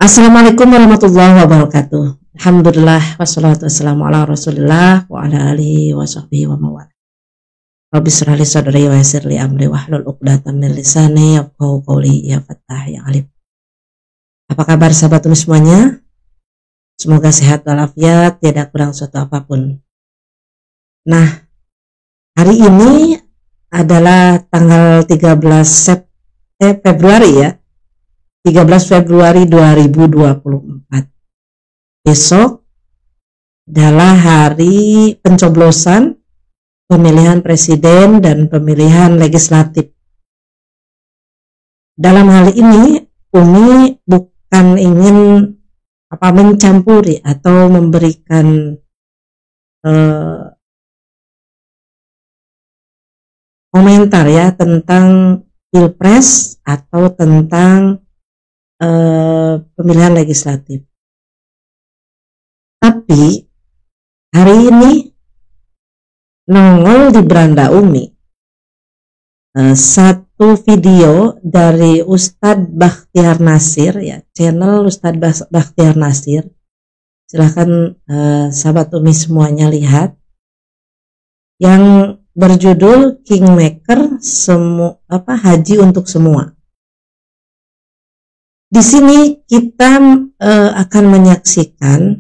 Assalamualaikum warahmatullahi wabarakatuh. Alhamdulillah wassalatu wassalamu ala Rasulillah wa ala alihi wa sahbihi wa mawala. Rabbi shrah li sadri wa yassir li amri wahlul 'uqdatam min lisani yafqahu qawli ya Fattah ya Alim. Apa kabar sahabat semuanya? Semoga sehat walafiat, tidak kurang suatu apapun. Nah, hari ini adalah tanggal 13 Februari ya. 13 Februari 2024. Besok adalah hari pencoblosan pemilihan presiden dan pemilihan legislatif. Dalam hal ini, Umi bukan ingin mencampuri atau memberikan komentar ya tentang pilpres atau tentang pemilihan legislatif. Tapi hari ini nongol di beranda Umi satu video dari Ustadz Bakhtiar Nasir ya, channel Ustadz Bakhtiar Nasir. Silahkan sahabat Umi semuanya lihat, yang berjudul Kingmaker Haji untuk Semua. Di sini kita akan menyaksikan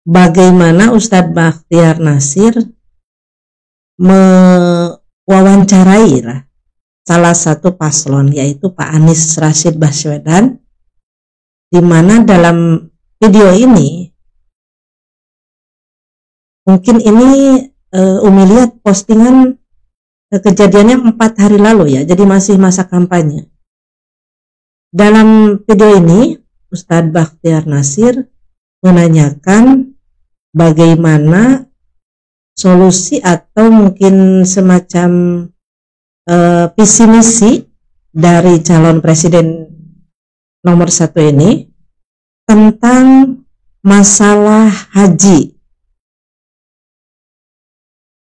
bagaimana Ustadz Bakhtiar Nasir mewawancarai salah satu paslon, yaitu Pak Anies Rashid Baswedan, di mana dalam video ini mungkin ini Umi lihat postingan kejadiannya 4 hari lalu ya, jadi masih masa kampanye. Dalam video ini, Ustadz Bakhtiar Nasir menanyakan bagaimana solusi atau mungkin semacam visi misi dari calon presiden nomor 1 ini tentang masalah haji.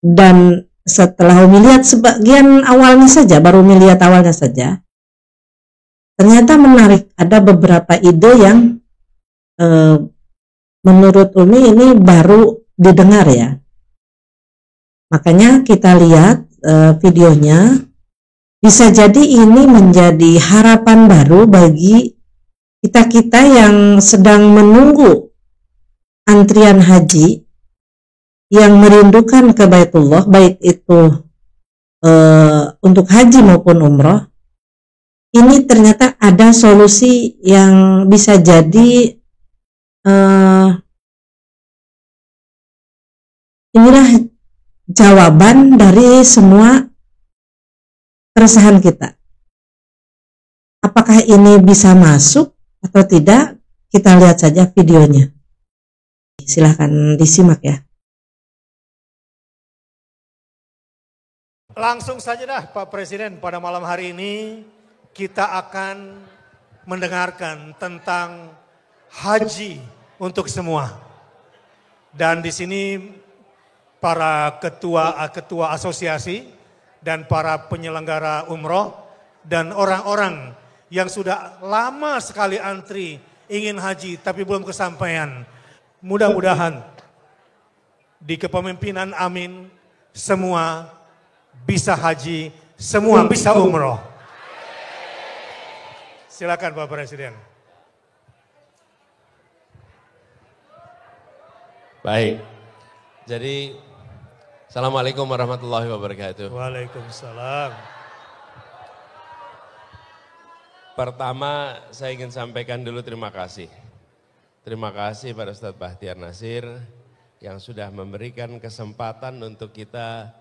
Dan setelah Umi lihat sebagian awalnya saja, baru Umi lihat awalnya saja, ternyata menarik, ada beberapa ide yang menurut Umi ini baru didengar ya. Makanya kita lihat videonya, bisa jadi ini menjadi harapan baru bagi kita-kita yang sedang menunggu antrian haji, yang merindukan ke Baitullah, baik itu untuk haji maupun umroh. Ini ternyata ada solusi yang bisa jadi inilah jawaban dari semua keresahan kita. Apakah ini bisa masuk atau tidak? Kita lihat saja videonya. Silahkan disimak ya. Langsung saja dah Pak Presiden, pada malam hari ini kita akan mendengarkan tentang haji untuk semua. Dan di sini para ketua asosiasi dan para penyelenggara umroh dan orang-orang yang sudah lama sekali antri ingin haji tapi belum kesampaian. Mudah-mudahan di kepemimpinan Amin semua bisa haji, semua bisa umroh. Silakan Pak Presiden. Baik, jadi Assalamualaikum warahmatullahi wabarakatuh. Waalaikumsalam. Pertama saya ingin sampaikan dulu terima kasih. Terima kasih pada Ustadz Bakhtiar Nasir yang sudah memberikan kesempatan untuk kita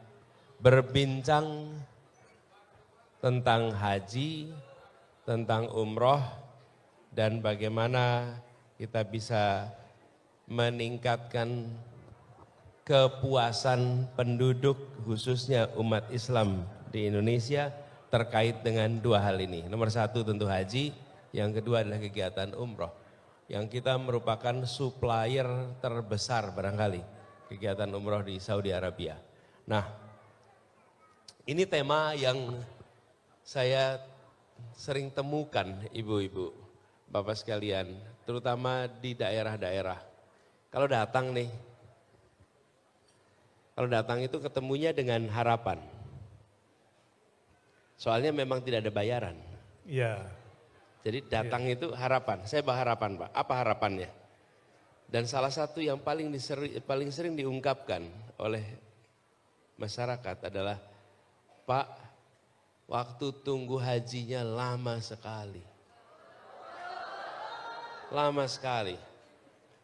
berbincang tentang haji, tentang umroh, dan bagaimana kita bisa meningkatkan kepuasan penduduk khususnya umat Islam di Indonesia terkait dengan 2 hal ini. Nomor 1 tentu haji, yang kedua adalah kegiatan umroh. Yang kita merupakan supplier terbesar barangkali kegiatan umroh di Saudi Arabia. Nah, ini tema yang saya sering temukan ibu-ibu Bapak sekalian, terutama di daerah-daerah. Kalau datang itu ketemunya dengan harapan. Soalnya memang tidak ada bayaran. Ya. Jadi datang itu harapan. Saya bawa harapan, Pak. Apa harapannya? Dan salah satu yang paling sering diungkapkan oleh masyarakat adalah, Pak, waktu tunggu hajinya lama sekali. Lama sekali.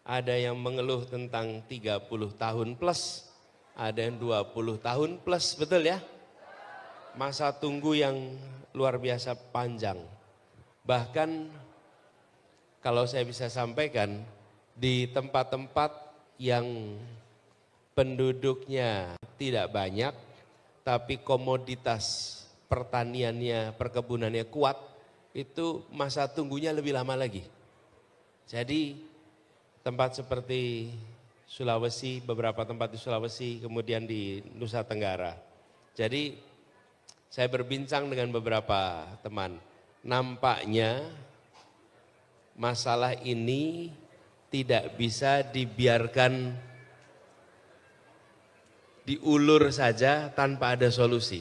Ada yang mengeluh tentang 30 tahun plus, ada yang 20 tahun plus, betul ya? Masa tunggu yang luar biasa panjang. Bahkan kalau saya bisa sampaikan, di tempat-tempat yang penduduknya tidak banyak, tapi komoditas pertaniannya, perkebunannya kuat, itu masa tunggunya lebih lama lagi. Jadi tempat seperti Sulawesi, beberapa tempat di Sulawesi, kemudian di Nusa Tenggara. Jadi saya berbincang dengan beberapa teman, nampaknya masalah ini tidak bisa dibiarkan diulur saja tanpa ada solusi.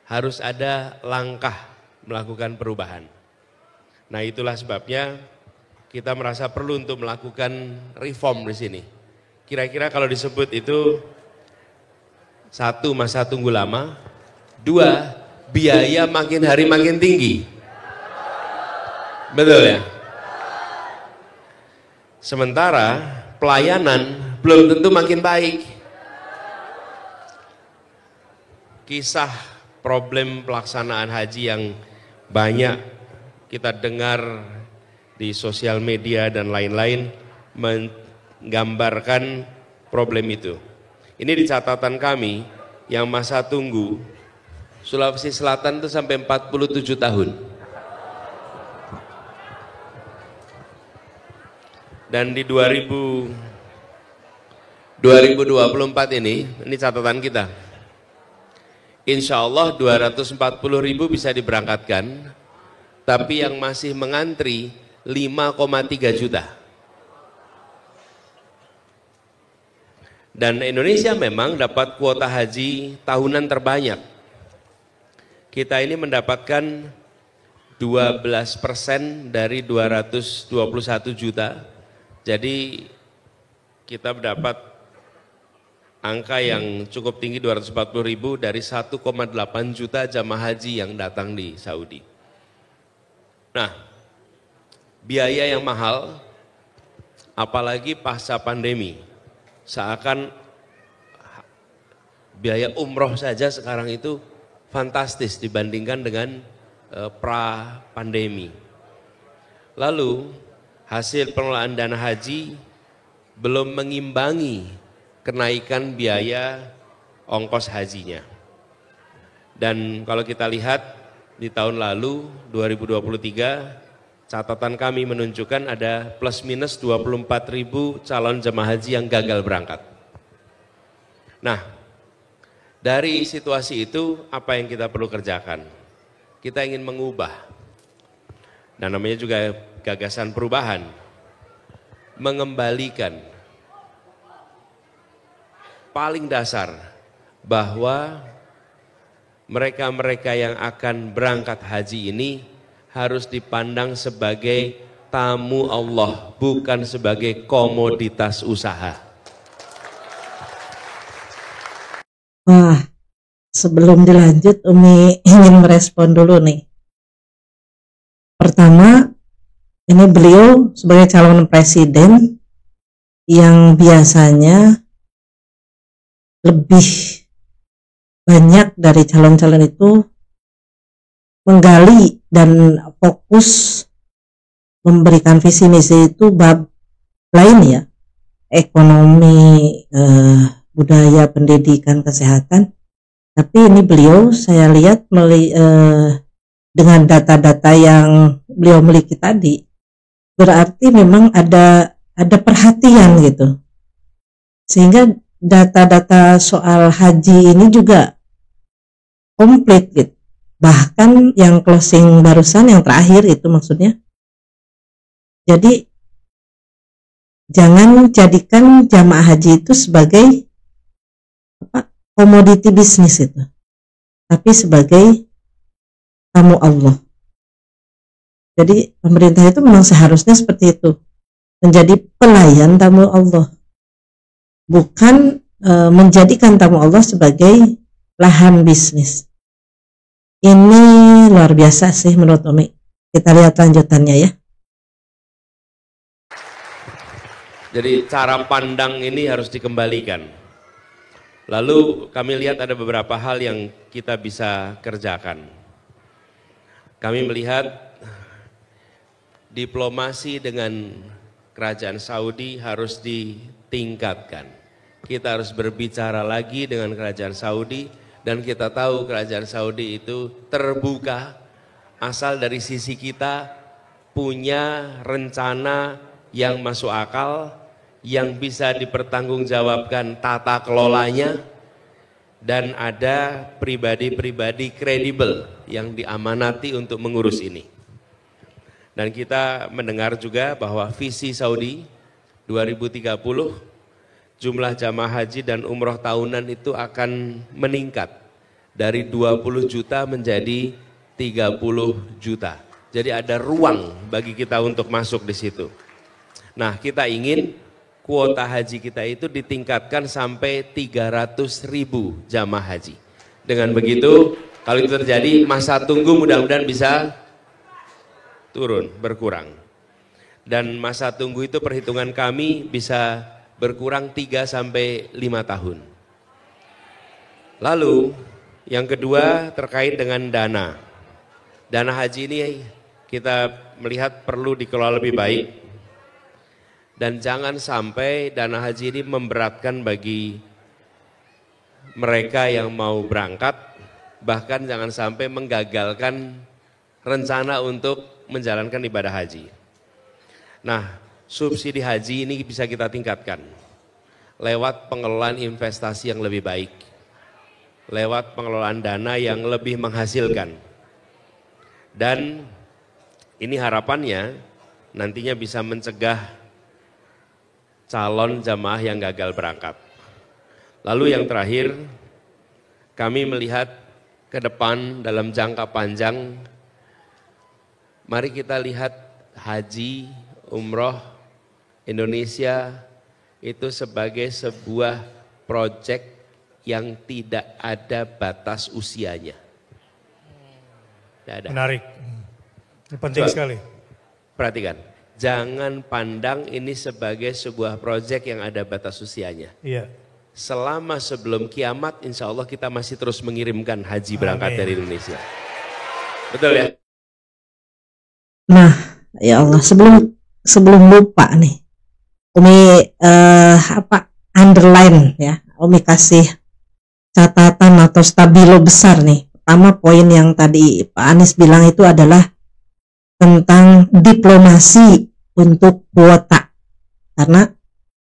Harus ada langkah melakukan perubahan. Nah, itulah sebabnya kita merasa perlu untuk melakukan reform di sini. Kira-kira kalau disebut itu, 1, masa tunggu lama, 2, biaya makin hari makin tinggi. Betul ya? Sementara pelayanan belum tentu makin baik. Kisah problem pelaksanaan haji yang banyak kita dengar di sosial media dan lain-lain menggambarkan problem itu. Ini di catatan kami yang masa tunggu Sulawesi Selatan itu sampai 47 tahun. Dan di 2024 ini catatan kita. Insya Allah 240.000 bisa diberangkatkan, tapi yang masih mengantri 5,3 juta. Dan Indonesia memang dapat kuota haji tahunan terbanyak. Kita ini mendapatkan 12% dari 221 juta. Jadi kita mendapat angka yang cukup tinggi 240.000 dari 1,8 juta jamaah haji yang datang di Saudi. Nah, biaya yang mahal, apalagi pasca pandemi, seakan biaya umroh saja sekarang itu fantastis dibandingkan dengan pra-pandemi. Lalu hasil pengelolaan dana haji belum mengimbangi kenaikan biaya ongkos hajinya. Dan kalau kita lihat di tahun lalu 2023, catatan kami menunjukkan ada plus minus 24.000 calon jemaah haji yang gagal berangkat. Nah, dari situasi itu apa yang kita perlu kerjakan? Kita ingin mengubah, dan namanya juga gagasan perubahan, mengembalikan paling dasar bahwa mereka-mereka yang akan berangkat haji ini harus dipandang sebagai tamu Allah, bukan sebagai komoditas usaha. Wah, sebelum dilanjut Umi ingin merespon dulu nih. Pertama, ini beliau sebagai calon presiden yang biasanya lebih banyak dari calon-calon itu menggali dan fokus memberikan visi misi itu bab lain ya, ekonomi, budaya, pendidikan, kesehatan. Tapi ini beliau saya lihat dengan data-data yang beliau miliki tadi, berarti memang ada perhatian gitu. Sehingga data-data soal haji ini juga komplit gitu. Bahkan yang closing barusan yang terakhir itu maksudnya Jadi jangan jadikan jamaah haji itu sebagai komoditi bisnis itu, tapi sebagai tamu Allah. Jadi pemerintah itu memang seharusnya seperti itu, menjadi pelayan tamu Allah, bukan menjadikan tamu Allah sebagai lahan bisnis. Ini luar biasa sih menurut Umi. Kita lihat lanjutannya ya. Jadi cara pandang ini harus dikembalikan. Lalu kami lihat ada beberapa hal yang kita bisa kerjakan. Kami melihat diplomasi dengan kerajaan Saudi harus ditingkatkan. Kita harus berbicara lagi dengan kerajaan Saudi, dan kita tahu kerajaan Saudi itu terbuka asal dari sisi kita punya rencana yang masuk akal, yang bisa dipertanggungjawabkan tata kelolanya, dan ada pribadi-pribadi kredibel yang diamanati untuk mengurus ini. Dan kita mendengar juga bahwa visi Saudi 2030 jumlah jamaah haji dan umroh tahunan itu akan meningkat dari 20 juta menjadi 30 juta. Jadi ada ruang bagi kita untuk masuk di situ. Nah, kita ingin kuota haji kita itu ditingkatkan sampai 300.000 jamaah haji. Dengan begitu, kalau itu terjadi, masa tunggu mudah-mudahan bisa turun, berkurang. Dan masa tunggu itu perhitungan kami bisa berkurang 3 sampai 5 tahun. Lalu yang kedua terkait dengan dana. Dana haji ini kita melihat perlu dikelola lebih baik. Dan jangan sampai dana haji ini memberatkan bagi mereka yang mau berangkat, bahkan jangan sampai menggagalkan rencana untuk menjalankan ibadah haji. Nah, subsidi haji ini bisa kita tingkatkan lewat pengelolaan investasi yang lebih baik, lewat pengelolaan dana yang lebih menghasilkan. Dan ini harapannya nantinya bisa mencegah calon jamaah yang gagal berangkat. Lalu yang terakhir, kami melihat ke depan dalam jangka panjang, mari kita lihat haji, umroh Indonesia itu sebagai sebuah proyek yang tidak ada batas usianya. Tidak ada. Menarik. Ini penting sekali. Perhatikan, jangan pandang ini sebagai sebuah proyek yang ada batas usianya. Iya. Selama sebelum kiamat, insya Allah kita masih terus mengirimkan haji berangkat dari Indonesia. Betul ya? Nah, ya Allah, sebelum lupa nih, Umi underline ya, Umi kasih catatan atau stabilo besar nih. Pertama, poin yang tadi Pak Anies bilang itu adalah tentang diplomasi untuk kuota. Karena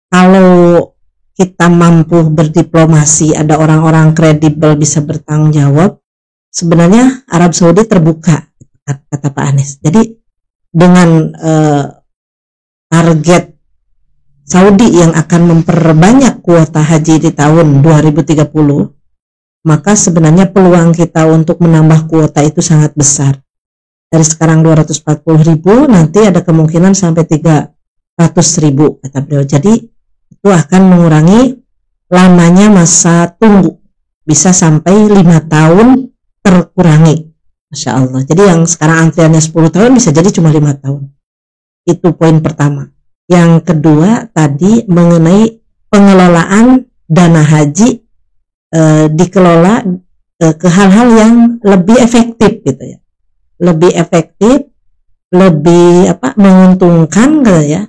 kalau kita mampu berdiplomasi, ada orang-orang kredibel bisa bertanggung jawab, sebenarnya Arab Saudi terbuka, kata Pak Anies. Jadi dengan target Saudi yang akan memperbanyak kuota haji di tahun 2030, maka sebenarnya peluang kita untuk menambah kuota itu sangat besar. Dari sekarang 240.000, nanti ada kemungkinan sampai 300.000, kata beliau. Jadi itu akan mengurangi lamanya masa tunggu, bisa sampai 5 tahun terkurangi. Masya Allah. Jadi yang sekarang antriannya 10 tahun bisa jadi cuma 5 tahun. Itu poin pertama. Yang kedua tadi mengenai pengelolaan dana haji, dikelola ke hal-hal yang lebih efektif gitu ya. Lebih efektif, lebih menguntungkan gitu ya.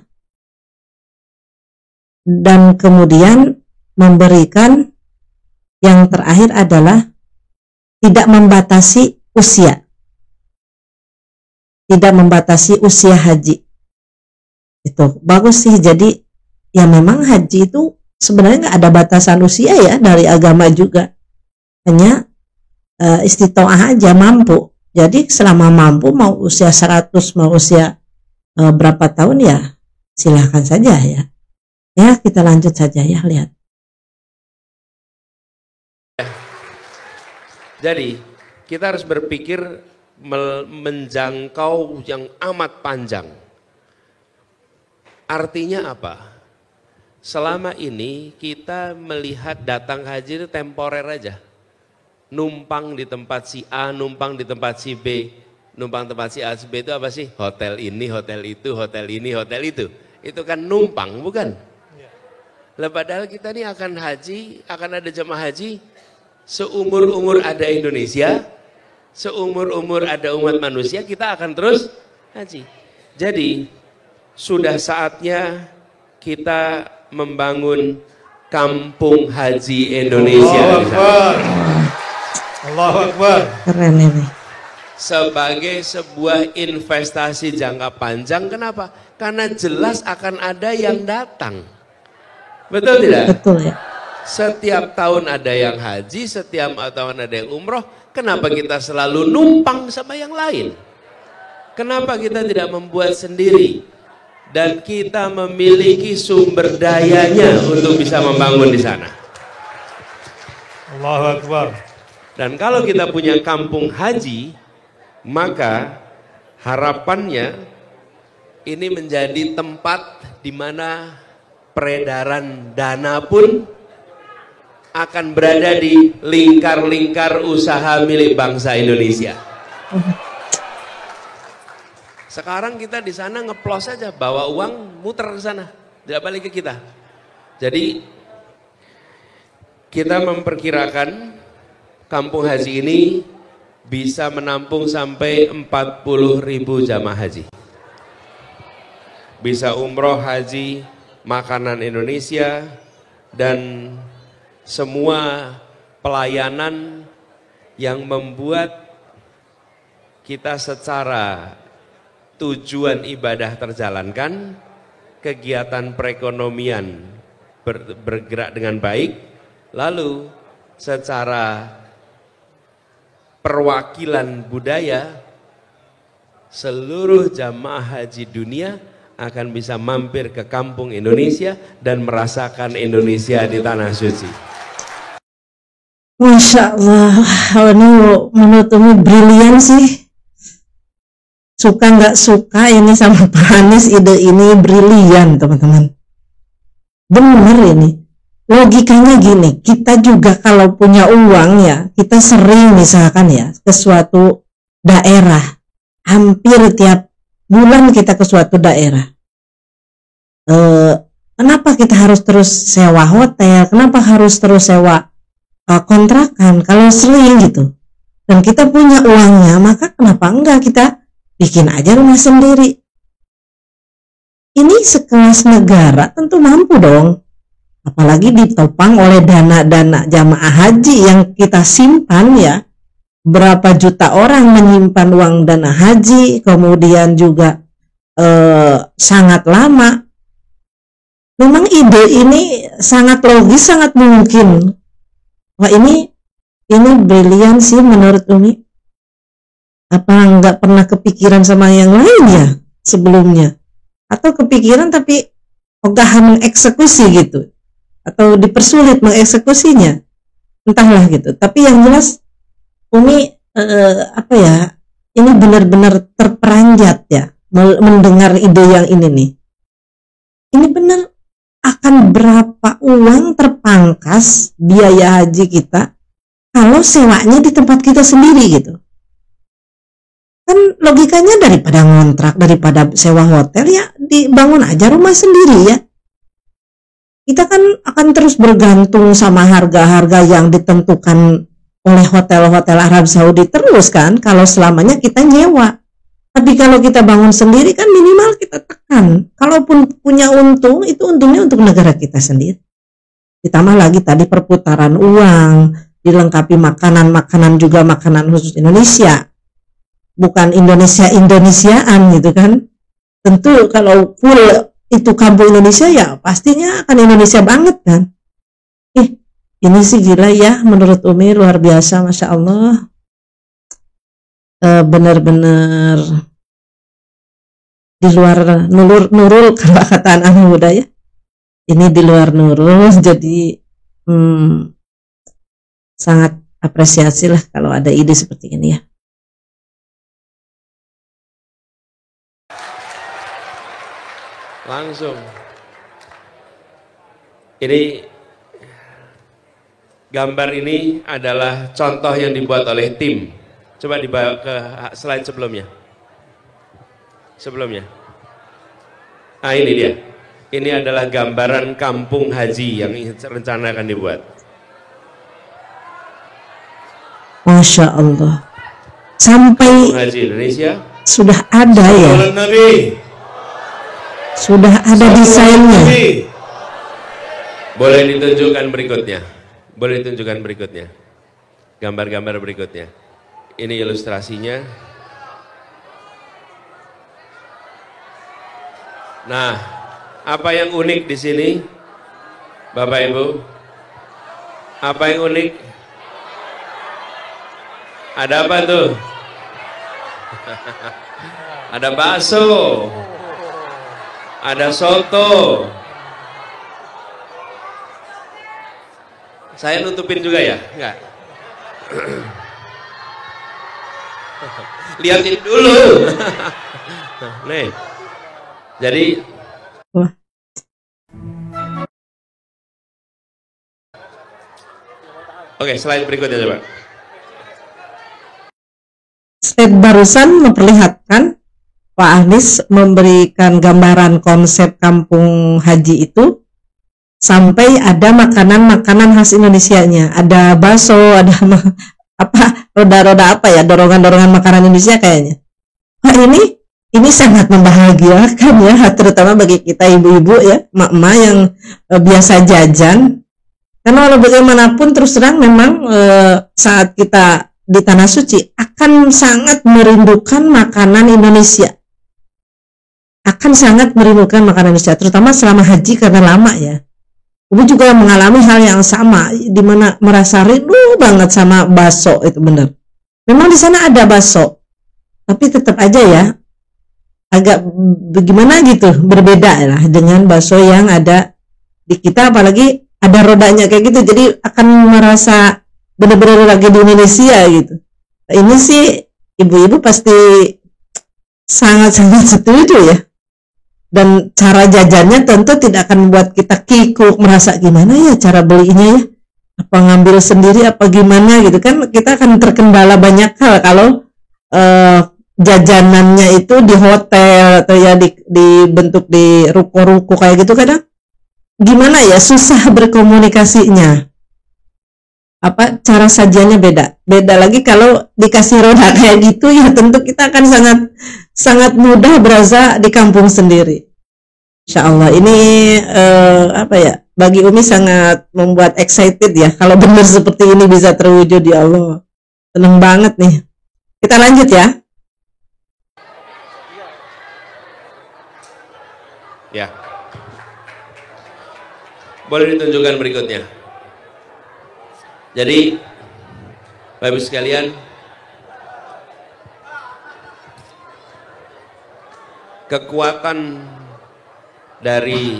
Dan kemudian memberikan, yang terakhir adalah tidak membatasi usia. Tidak membatasi usia haji. Itu bagus sih. Jadi ya memang haji itu sebenarnya nggak ada batasan usia ya, dari agama juga. Hanya istitoah aja, mampu. Jadi selama mampu, mau usia 100, mau usia berapa tahun ya silahkan saja ya. Ya kita lanjut saja ya, lihat. Jadi kita harus berpikir menjangkau yang amat panjang. Artinya apa? Selama ini kita melihat datang haji itu temporer aja. Numpang di tempat si A, numpang di tempat si B. Numpang tempat si A, si B itu apa sih? Hotel ini, hotel itu, hotel ini, hotel itu. Itu kan numpang, bukan? Lah padahal kita ini akan haji, akan ada jemaah haji seumur-umur ada Indonesia, seumur-umur ada umat manusia, kita akan terus haji. Jadi sudah saatnya kita membangun kampung haji Indonesia. Allahu Akbar. Keren ini. Sebagai sebuah investasi jangka panjang, kenapa? Karena jelas akan ada yang datang. Betul tidak? Betul ya. Setiap tahun ada yang haji, setiap tahun ada yang umroh. Kenapa kita selalu numpang sama yang lain? Kenapa kita tidak membuat sendiri? Dan kita memiliki sumber dayanya untuk bisa membangun di sana. Allahu Akbar. Dan kalau kita punya kampung haji, maka harapannya ini menjadi tempat di mana peredaran dana pun akan berada di lingkar-lingkar usaha milik bangsa Indonesia. Sekarang kita di sana ngeplos saja, bawa uang muter ke sana, tidak balik ke kita. Jadi kita memperkirakan kampung haji ini bisa menampung sampai 40.000 jamaah haji. Bisa umroh, haji, makanan Indonesia, dan semua pelayanan yang membuat kita secara tujuan ibadah terjalankan, kegiatan perekonomian bergerak dengan baik, lalu secara perwakilan budaya, seluruh jamaah haji dunia akan bisa mampir ke kampung Indonesia dan merasakan Indonesia di tanah suci. Masya Allah, ini menurut Umi brilian sih. Suka nggak suka ini sama Pak Anies, ide ini brilian teman-teman. Bener ini. Logikanya gini, kita juga kalau punya uang ya, kita sering misalkan ya ke suatu daerah. Hampir tiap bulan kita ke suatu daerah. Kenapa kita harus terus sewa hotel? Kenapa harus terus sewa kontrakan? Kalau sering gitu. Dan kita punya uangnya, maka kenapa enggak kita bikin aja rumah sendiri. Ini sekelas negara tentu mampu dong. Apalagi ditopang oleh dana-dana jamaah haji yang kita simpan ya. Berapa juta orang menyimpan uang dana haji, kemudian juga sangat lama. Memang ide ini sangat logis, sangat mungkin. Wah ini brilian sih menurut Umi. Apa nggak pernah kepikiran sama yang lain ya sebelumnya? Atau kepikiran tapi ogahan mengeksekusi gitu? Atau dipersulit mengeksekusinya? Entahlah gitu. Tapi yang jelas Umi ini benar-benar terperanjat ya mendengar ide yang ini nih. Ini benar akan berapa uang terpangkas biaya haji kita kalau sewanya di tempat kita sendiri gitu. Kan logikanya daripada ngontrak, daripada sewa hotel ya dibangun aja rumah sendiri ya. Kita kan akan terus bergantung sama harga-harga yang ditentukan oleh hotel-hotel Arab Saudi terus kan, kalau selamanya kita nyewa. Tapi kalau kita bangun sendiri kan minimal kita tekan. Kalaupun punya untung, itu untungnya untuk negara kita sendiri. Ditambah lagi tadi perputaran uang, dilengkapi makanan-makanan juga makanan khusus Indonesia. Bukan Indonesia-Indonesiaan gitu kan. Tentu kalau full itu kampung Indonesia ya pastinya akan Indonesia banget kan. Ini sih gila ya menurut Umi, luar biasa, Masya Allah. Benar-benar di luar nurul kalau kata anak muda ya. Ini di luar nurul, jadi sangat apresiasi lah kalau ada ide seperti ini ya. Langsung. Ini gambar ini adalah contoh yang dibuat oleh tim. Coba dibawa ke slide sebelumnya. Nah ini dia. Ini adalah gambaran kampung haji yang rencana akan dibuat. Masya Allah. Sampai kampung haji Indonesia sudah ada ya. Sudah ada desainnya. Boleh ditunjukkan berikutnya. Gambar-gambar berikutnya. Ini ilustrasinya. Nah, apa yang unik di sini, Bapak Ibu? Apa yang unik? Ada apa tuh? Ada bakso, ada soto. Saya nutupin juga ya? Enggak. Lihatin dulu. Nih. Jadi Oke, slide berikutnya coba. Slide barusan memperlihatkan Pak Anies memberikan gambaran konsep kampung haji itu sampai ada makanan-makanan khas Indonesianya, ada bakso, ada apa roda-roda apa ya, dorongan-dorongan makanan Indonesia kayaknya. Wah ini sangat membahagiakan ya, terutama bagi kita ibu-ibu ya, emak-emak yang biasa jajan. Karena walau bagaimanapun terus terang memang saat kita di Tanah Suci akan sangat merindukan makanan Indonesia. Akan sangat merindukan makanan Indonesia, terutama selama haji karena lama ya. Ibu juga mengalami hal yang sama, di mana merasa rindu banget sama bakso itu benar. Memang di sana ada bakso, tapi tetap aja ya agak bagaimana gitu, berbeda lah dengan bakso yang ada di kita, apalagi ada rodanya kayak gitu, jadi akan merasa benar-benar lagi di Indonesia gitu. Ini sih ibu-ibu pasti sangat-sangat setuju ya. Dan cara jajannya tentu tidak akan membuat kita kikuk, merasa gimana ya cara belinya ya, apa ngambil sendiri apa gimana gitu kan. Kita akan terkendala banyak hal kalau jajanannya itu di hotel atau ya dibentuk di ruko-ruko kayak gitu, kadang gimana ya, susah berkomunikasinya, apa cara sajiannya beda lagi kalau dikasih roda kayak gitu ya, tentu kita akan sangat mudah berasa di kampung sendiri. Insya Allah ini apa ya, bagi Umi sangat membuat excited ya kalau benar seperti ini bisa terwujud. Ya Allah, seneng banget nih. Kita lanjut ya. Ya, boleh ditunjukkan berikutnya. Jadi Bapak Ibu sekalian, kekuatan dari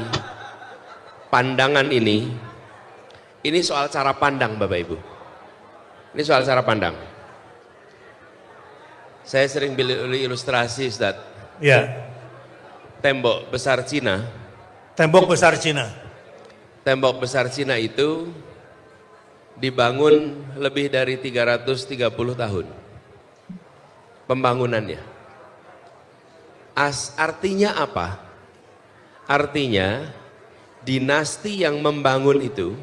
pandangan ini soal cara pandang Bapak Ibu. Ini soal cara pandang. Saya sering beli ilustrasi, Ustaz. Ya. Tembok besar Cina. Tembok besar Cina. Tembok besar Cina itu dibangun lebih dari 330 tahun pembangunannya. Artinya apa? Artinya dinasti yang membangun itu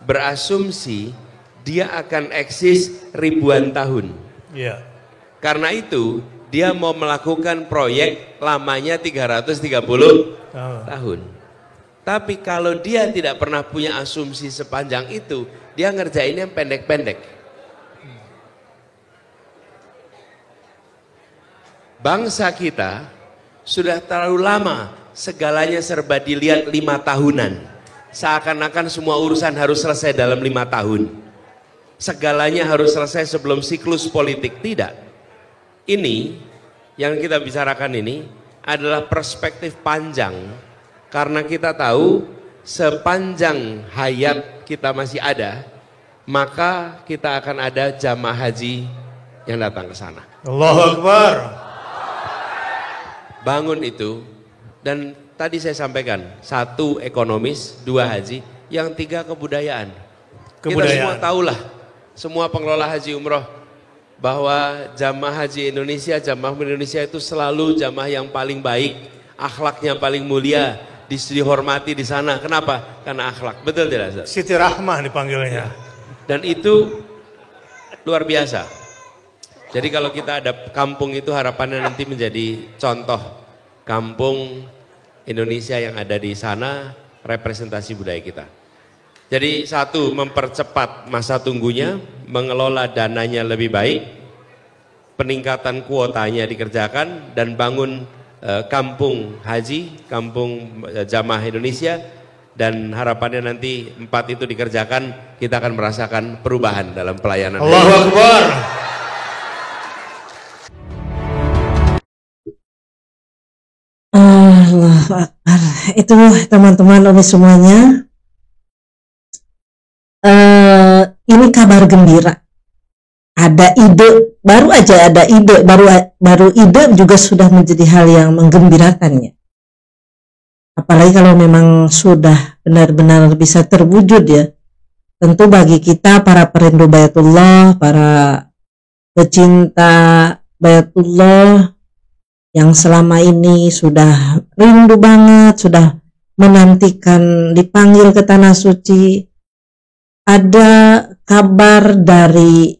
berasumsi dia akan eksis ribuan tahun. Iya. Karena itu dia mau melakukan proyek lamanya 330 tahun. Tapi kalau dia tidak pernah punya asumsi sepanjang itu, dia ngerjain yang pendek-pendek. Bangsa kita sudah terlalu lama segalanya serba dilihat 5 tahunan. Seakan-akan semua urusan harus selesai dalam 5 tahun. Segalanya harus selesai sebelum siklus politik. Tidak. Ini yang kita bicarakan ini adalah perspektif panjang, karena kita tahu sepanjang hayat kita masih ada, maka kita akan ada jamaah haji yang datang ke sana. Allahu Akbar. Bangun itu, dan tadi saya sampaikan, 1 ekonomis, 2 haji, yang 3 kebudayaan. Kita semua tahulah, semua pengelola haji umroh, bahwa jamaah haji Indonesia, jamaah Indonesia itu selalu jamaah yang paling baik, akhlaknya paling mulia, dihormati di sana. Kenapa? Karena akhlak. Betul tidak, Ustaz? Siti Rahmah dipanggilnya. Dan itu luar biasa. Jadi kalau kita ada kampung itu, harapannya nanti menjadi contoh kampung Indonesia yang ada di sana, representasi budaya kita. Jadi 1, mempercepat masa tunggunya, mengelola dananya lebih baik, peningkatan kuotanya dikerjakan, dan bangun kampung haji, kampung jamaah Indonesia, dan harapannya nanti 4 itu dikerjakan, kita akan merasakan perubahan dalam pelayanan. Allahu Akbar. Allahu Akbar. Itu teman-teman Umi semuanya. Ini kabar gembira. Ada ide, baru aja ada ide, baru ide juga sudah menjadi hal yang menggembirakannya. Apalagi kalau memang sudah benar-benar bisa terwujud ya. Tentu bagi kita para perindu Baitullah, para pecinta Baitullah yang selama ini sudah rindu banget, sudah menantikan dipanggil ke Tanah Suci, ada kabar dari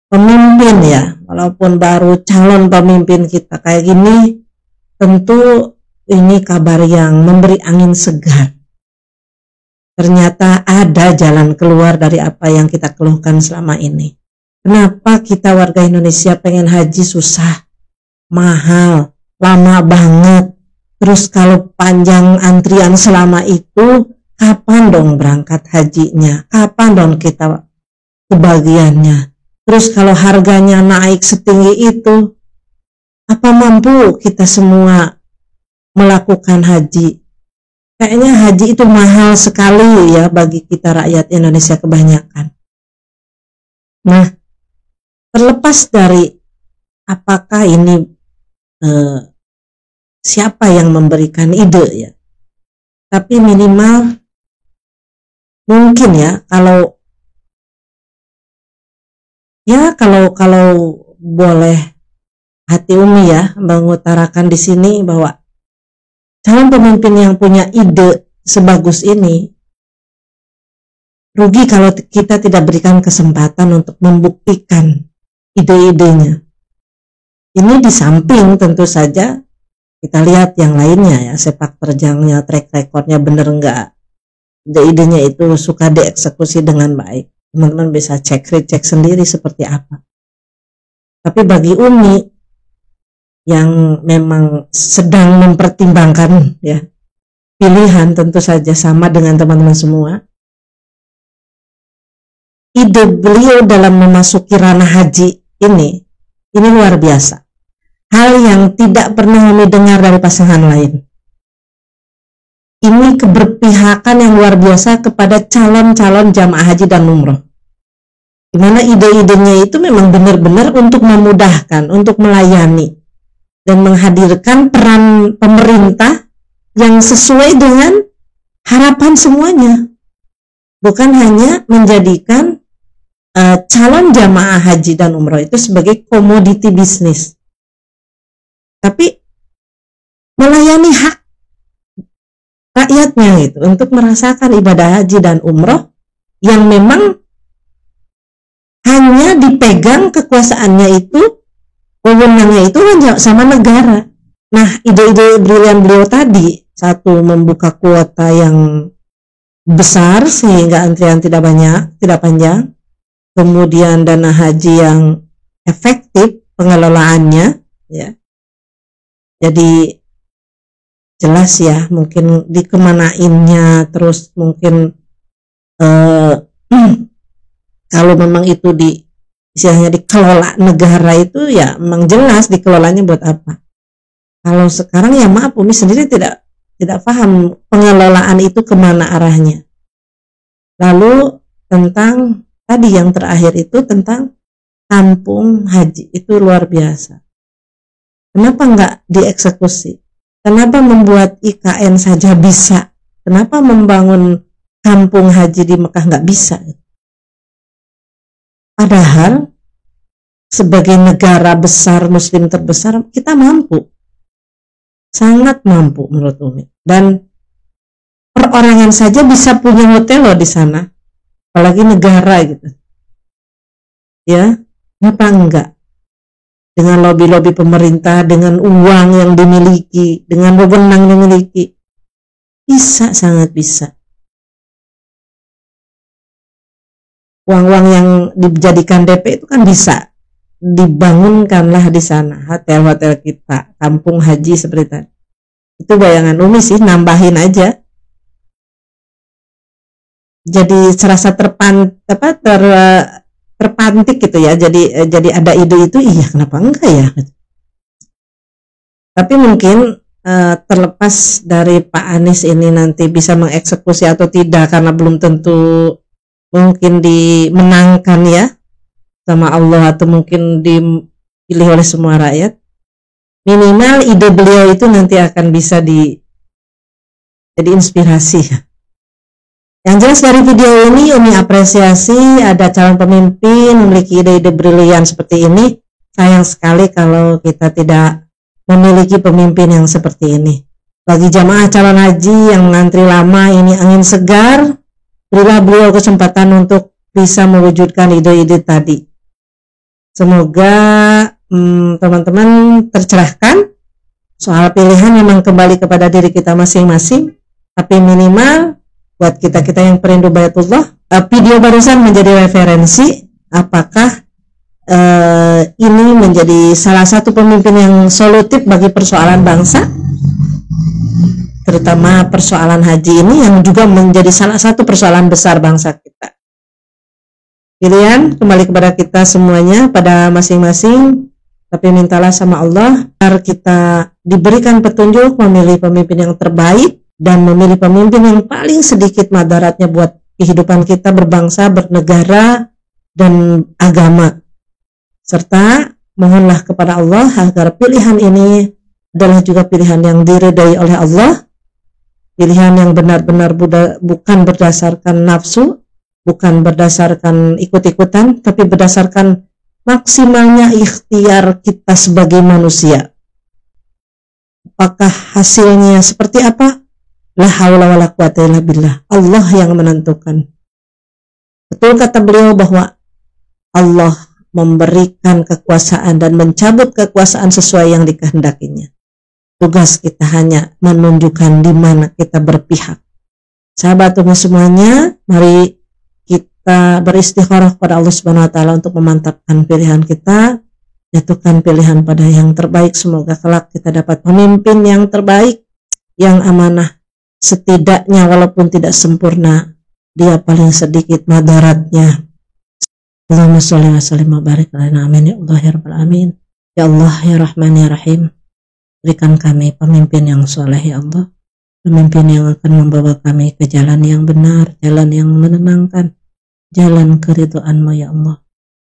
pemimpin ya, walaupun baru calon pemimpin kita kayak gini, tentu ini kabar yang memberi angin segar. Ternyata ada jalan keluar dari apa yang kita keluhkan selama ini. Kenapa kita warga Indonesia pengen haji susah, mahal, lama banget. Terus kalau panjang antrian selama itu, kapan dong berangkat hajinya? Kapan dong kita kebagiannya? Terus kalau harganya naik setinggi itu, apa mampu kita semua melakukan haji? Kayaknya haji itu mahal sekali ya bagi kita rakyat Indonesia kebanyakan. Nah, terlepas dari apakah ini siapa yang memberikan ide ya, tapi minimal mungkin ya kalau boleh hati Umi ya mengutarakan di sini bahwa calon pemimpin yang punya ide sebagus ini, rugi kalau kita tidak berikan kesempatan untuk membuktikan ide-idenya. Ini di samping tentu saja kita lihat yang lainnya ya, sepak terjangnya, track recordnya bener enggak, ide-idenya itu suka dieksekusi dengan baik. Teman-teman bisa cek sendiri seperti apa. Tapi bagi Umi yang memang sedang mempertimbangkan ya pilihan, tentu saja sama dengan teman-teman semua, ide beliau dalam memasuki ranah haji ini luar biasa. Hal yang tidak pernah Umi dengar dari pasangan lain. Ini keberpihakan yang luar biasa kepada calon-calon jamaah haji dan umroh. Dimana ide-idenya itu memang benar-benar untuk memudahkan, untuk melayani, dan menghadirkan peran pemerintah yang sesuai dengan harapan semuanya. Bukan hanya menjadikan calon jamaah haji dan umroh itu sebagai komoditi bisnis, tapi melayani hak rakyatnya gitu, untuk merasakan ibadah haji dan umroh yang memang hanya dipegang kekuasaannya itu, wewenangnya itu sama negara. Nah, ide-ide brilian beliau tadi, 1, membuka kuota yang besar sehingga antrian tidak panjang, kemudian dana haji yang efektif pengelolaannya ya. Jadi jelas ya, mungkin dikemanainnya, terus mungkin kalau memang itu istilahnya dikelola negara itu ya memang jelas dikelolanya buat apa. Kalau sekarang ya maaf, Umi sendiri tidak paham pengelolaan itu kemana arahnya. Lalu tentang tadi yang terakhir itu tentang kampung haji, itu luar biasa. Kenapa enggak dieksekusi? Kenapa membuat IKN saja bisa? Kenapa membangun kampung haji di Mekah enggak bisa? Padahal sebagai negara besar muslim terbesar kita mampu, sangat mampu menurut Umi. Dan perorangan saja bisa punya hotel loh di sana, apalagi negara gitu. Ya, kenapa enggak? Dengan lobi-lobi pemerintah, dengan uang yang dimiliki, dengan wewenang yang dimiliki, bisa, sangat bisa. Uang-uang yang dijadikan DP itu kan bisa dibangunkanlah di sana hotel-hotel kita, kampung haji seperti tadi. Itu bayangan Umi sih, nambahin aja. Jadi serasa terpantik gitu ya. Jadi ada ide itu, iya kenapa enggak ya? Tapi mungkin terlepas dari Pak Anies ini nanti bisa mengeksekusi atau tidak, karena belum tentu mungkin dimenangkan ya sama Allah, atau mungkin dipilih oleh semua rakyat. Minimal ide beliau itu nanti akan bisa jadi inspirasi. Yang jelas dari video ini Umi apresiasi ada calon pemimpin memiliki ide-ide brilian seperti ini. Sayang sekali kalau kita tidak memiliki pemimpin yang seperti ini. Bagi jamaah calon haji yang mengantri lama, ini angin segar. Berilah beliau kesempatan untuk bisa mewujudkan ide-ide tadi. Semoga teman-teman tercerahkan. Soal pilihan memang kembali kepada diri kita masing-masing, tapi minimal buat kita yang perindu Baitullah, video barusan menjadi referensi apakah ini menjadi salah satu pemimpin yang solutif bagi persoalan bangsa, terutama persoalan haji ini yang juga menjadi salah satu persoalan besar bangsa kita. Pilihan kembali kepada kita semuanya, pada masing-masing, tapi mintalah sama Allah agar kita diberikan petunjuk memilih pemimpin yang terbaik dan memilih pemimpin yang paling sedikit madaratnya buat kehidupan kita berbangsa, bernegara, dan agama. Serta mohonlah kepada Allah agar pilihan ini adalah juga pilihan yang diridai oleh Allah, pilihan yang benar-benar bukan berdasarkan nafsu, bukan berdasarkan ikut-ikutan, tapi berdasarkan maksimalnya ikhtiar kita sebagai manusia. Apakah hasilnya seperti apa? La haula wala quwata illa billah. Allah yang menentukan. Betul kata beliau bahwa Allah memberikan kekuasaan dan mencabut kekuasaan sesuai yang dikehendakinya. Tugas kita hanya menunjukkan di mana kita berpihak. Sahabat Umi semuanya, mari kita beristikharah kepada Allah Subhanahu wa taala untuk memantapkan pilihan kita, jatuhkan pilihan pada yang terbaik. Semoga kelak kita dapat pemimpin yang terbaik, yang amanah. Setidaknya walaupun tidak sempurna, dia paling sedikit madaratnya. Allahumma sholli wa sallim wa barik alaihi, amin ya Allah ya rabbal alamin. Ya Allah ya Rahman ya Rahim, berikan kami pemimpin yang soleh ya Allah, pemimpin yang akan membawa kami ke jalan yang benar, jalan yang menenangkan, jalan keridhaan-Mu ya Allah.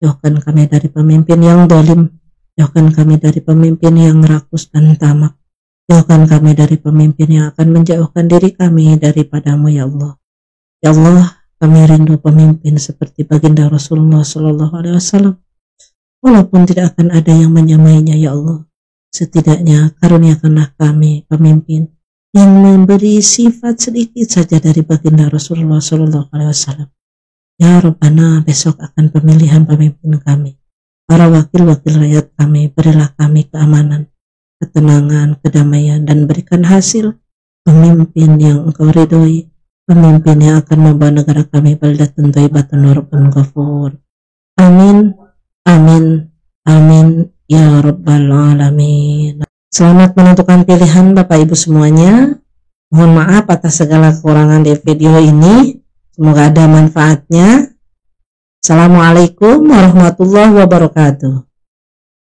Jauhkan kami dari pemimpin yang zalim, jauhkan kami dari pemimpin yang rakus dan tamak, jauhkan kami dari pemimpin yang akan menjauhkan diri kami daripada-Mu ya Allah. Ya Allah, kami rindu pemimpin seperti baginda Rasulullah SAW. Walaupun tidak akan ada yang menyamainya ya Allah, setidaknya karuniakanlah kami pemimpin yang memberi sifat sedikit saja dari baginda Rasulullah SAW. Ya Rabbana, besok akan pemilihan pemimpin kami, para wakil-wakil rakyat kami, berilah kami keamanan, ketenangan, kedamaian, dan berikan hasil pemimpin yang Engkau ridhoi, pemimpin yang akan membawa negara kami baldatun thayyibatun wa rabbun ghafur. Amin, amin, amin ya rabbal alamin. Selamat menentukan pilihan Bapak Ibu semuanya. Mohon maaf atas segala kekurangan di video ini. Semoga ada manfaatnya. Assalamualaikum warahmatullahi wabarakatuh.